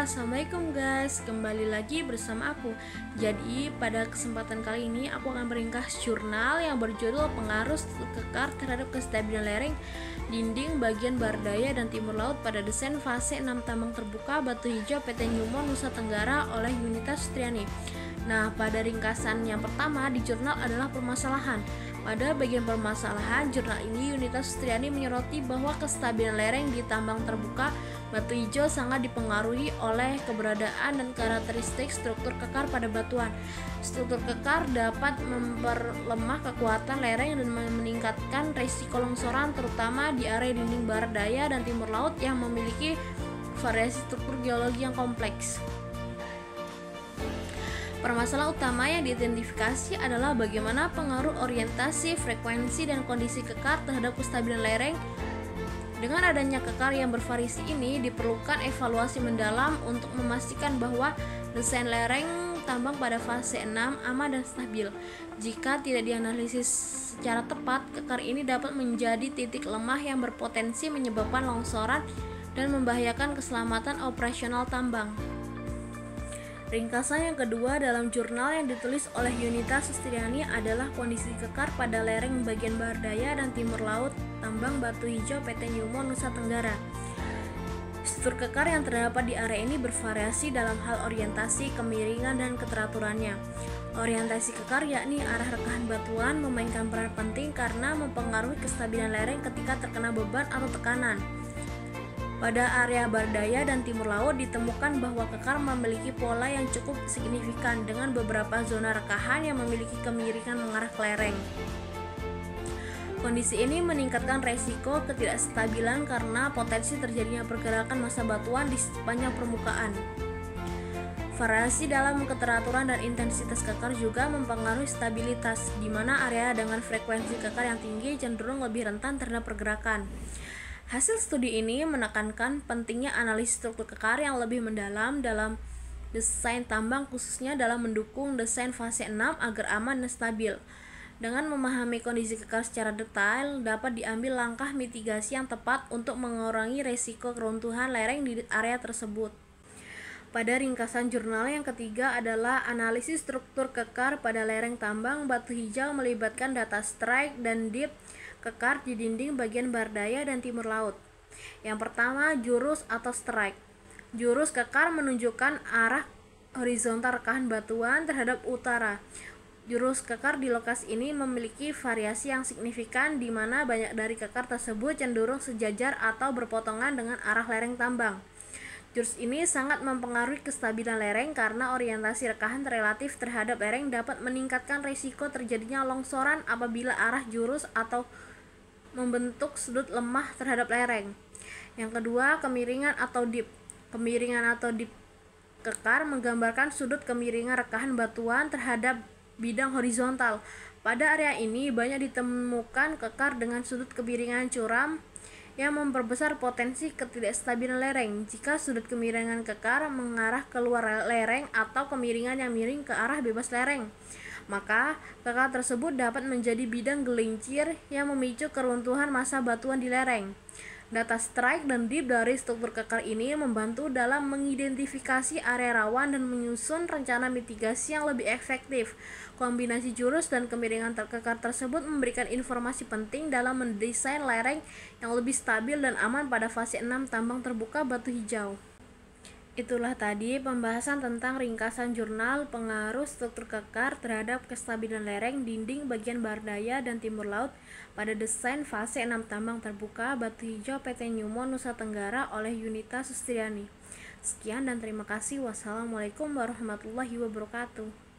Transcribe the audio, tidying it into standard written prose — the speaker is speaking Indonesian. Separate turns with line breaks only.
Halo, assalamualaikum guys. Kembali lagi bersama aku. Jadi pada kesempatan kali ini aku akan meringkas jurnal yang berjudul Pengaruh Kekar terhadap Kestabilan Lereng Dinding Bagian Barat Daya dan Timur Laut pada Desain Fase 6 Tambang Terbuka Batu Hijau PT Newmont Nusa Tenggara oleh Yunita Sustriani. Nah, pada ringkasan yang pertama di jurnal adalah permasalahan. Pada bagian permasalahan, jurnal ini Yunita Sustriani menyoroti bahwa kestabilan lereng di tambang terbuka batu hijau sangat dipengaruhi oleh keberadaan dan karakteristik struktur kekar pada batuan. Struktur kekar dapat memperlemah kekuatan lereng dan meningkatkan risiko longsoran terutama di area dinding barat daya dan timur laut yang memiliki variasi struktur geologi yang kompleks. Permasalahan utama yang diidentifikasi adalah bagaimana pengaruh orientasi, frekuensi, dan kondisi kekar terhadap kestabilan lereng. Dengan adanya kekar yang bervariasi ini, diperlukan evaluasi mendalam untuk memastikan bahwa desain lereng tambang pada fase 6 aman dan stabil. Jika tidak dianalisis secara tepat, kekar ini dapat menjadi titik lemah yang berpotensi menyebabkan longsoran dan membahayakan keselamatan operasional tambang. Ringkasan yang kedua dalam jurnal yang ditulis oleh Yunita Sustriani adalah kondisi kekar pada lereng bagian barat daya dan timur laut tambang batu hijau PT Newmont Nusa Tenggara. Struktur kekar yang terdapat di area ini bervariasi dalam hal orientasi, kemiringan, dan keteraturannya. Orientasi kekar yakni arah rekahan batuan memainkan peran penting karena mempengaruhi kestabilan lereng ketika terkena beban atau tekanan. Pada area barat daya dan timur laut ditemukan bahwa kekar memiliki pola yang cukup signifikan dengan beberapa zona rekahan yang memiliki kemiringan mengarah ke lereng. Kondisi ini meningkatkan resiko ketidakstabilan karena potensi terjadinya pergerakan massa batuan di sepanjang permukaan. Variasi dalam keteraturan dan intensitas kekar juga mempengaruhi stabilitas, di mana area dengan frekuensi kekar yang tinggi cenderung lebih rentan terhadap pergerakan. Hasil studi ini menekankan pentingnya analisis struktur kekar yang lebih mendalam dalam desain tambang, khususnya dalam mendukung desain fase 6 agar aman dan stabil. Dengan memahami kondisi kekar secara detail, dapat diambil langkah mitigasi yang tepat untuk mengurangi risiko keruntuhan lereng di area tersebut. Pada ringkasan jurnal yang ketiga adalah analisis struktur kekar pada lereng tambang batu hijau melibatkan data strike dan dip kekar di dinding bagian barat daya dan timur laut. Yang pertama, jurus atau strike. Jurus kekar menunjukkan arah horizontal rekahan batuan terhadap utara. Jurus kekar di lokasi ini memiliki variasi yang signifikan di mana banyak dari kekar tersebut cenderung sejajar atau berpotongan dengan arah lereng tambang. Jurus ini sangat mempengaruhi kestabilan lereng karena orientasi rekahan relatif terhadap lereng dapat meningkatkan risiko terjadinya longsoran apabila arah jurus atau membentuk sudut lemah terhadap lereng. Yang kedua, kemiringan atau dip. Kemiringan atau dip kekar menggambarkan sudut kemiringan rekahan batuan terhadap bidang horizontal. Pada area ini banyak ditemukan kekar dengan sudut kemiringan curam yang memperbesar potensi ketidakstabilan lereng. Jika sudut kemiringan kekar mengarah keluar lereng atau kemiringan yang miring ke arah bebas lereng, maka kekar tersebut dapat menjadi bidang gelincir yang memicu keruntuhan massa batuan di lereng. Data strike dan dip dari struktur kekar ini membantu dalam mengidentifikasi area rawan dan menyusun rencana mitigasi yang lebih efektif. Kombinasi jurus dan kemiringan kekar tersebut memberikan informasi penting dalam mendesain lereng yang lebih stabil dan aman pada fase 6 tambang terbuka batu hijau. Itulah tadi pembahasan tentang ringkasan jurnal pengaruh struktur kekar terhadap kestabilan lereng dinding bagian barat daya dan timur laut pada desain fase 6 tambang terbuka batu hijau PT Newmont Nusa Tenggara oleh Yunita Sustriani. Sekian dan terima kasih. Wassalamualaikum warahmatullahi wabarakatuh.